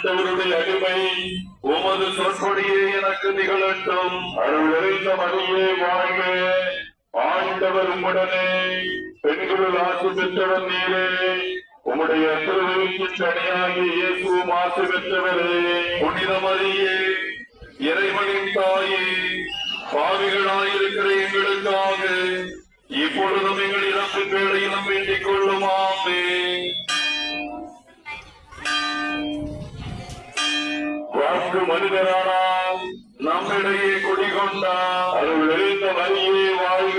ஆண்டவருடைய அடிமை உமது சொற்படியே எனக்கு நிகழட்டும். அருள் நிறைந்த மரியே வாழ்க, ஆண்டவர் உம்முடனே, பெண்களுள் ஆசி பெற்றவர் நீரே, உம்முடைய திருவயிற்றின் கனியாகிய இயேசுவும் ஆசி பெற்றவரே. புனித மரியே, இறைவனின் தாயே, பாவிகளாயிருக்கிற எங்களுக்காக இப்பொழுதும் எங்கள் இறப்பின் வேளையிலும் வேண்டிக் கொள்ளுமாமே. வாக்கு மனிதரானால் நம்மிடையே குடிகொண்டார். அருள் நிறைந்த மரியே வாழ்க,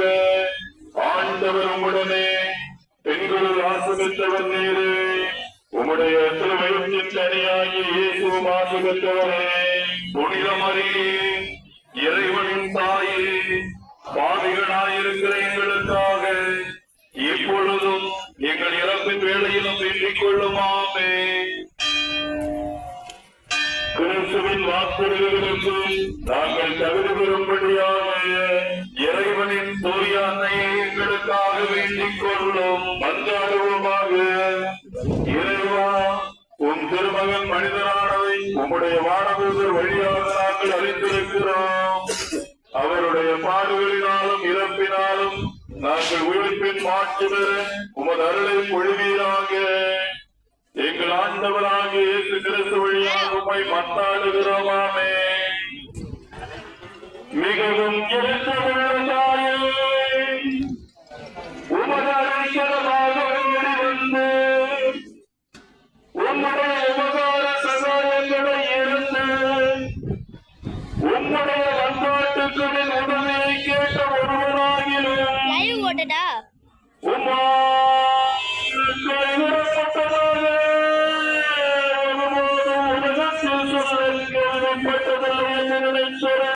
ஆண்டவர் உம்முடனே, பெண்களுள் ஆசி பெற்றவர் நீரே, உம்முடைய திருவயிற்றின் கனியாகிய இயேசுவும் ஆசி பெற்றவரே. புனித மரியே, இறைவனின் தாயே, பாவிகளாயிருக்கிற எங்களுக்காக இப்பொழுதும் எங்கள் இறப்பின் வேளையிலும் வேண்டிக் கொள்ளுமாமே. கிறிஸ்துவின் வாக்குறுதிகளுக்கு நாங்கள் தகுதி பெறும்படியாக இறைவனின் தூய அன்னையை எங்களுக்காக வேண்டிக் கொள்ளும். மன்றாடுவோமாக. இறைவா, உன் திருமகன் மனிதனானதை உம்முடைய வானதூதர் வழியாக நாங்கள் அறிந்திருக்கிறோம். அவருடைய பாடுகளினாலும் இறப்பினாலும் நாங்கள் உயிர்ப்பின் மாற்று பெற உமது அருளை பொழிவீராக. எங்கள் ஆண்டவராகிய இயேசு கிறிஸ்து வழியாக உம்மை மன்றாடுகிறோமாமே. மிகவும் இரக்கமுள்ள தாயே, உமது அடைக்கலமாக வந்து உம்முடைய உபகார சகாயங்களை இருந்து உம்முடைய வந்தாட்டுக்களின் உதவியை கேட்ட ஒருவராகிலும் கைவிடப்பட்டதாக உலகத்தில் சொல்ல கேள்விப்பட்டதில்லை என்று நினைக்கிறேன்.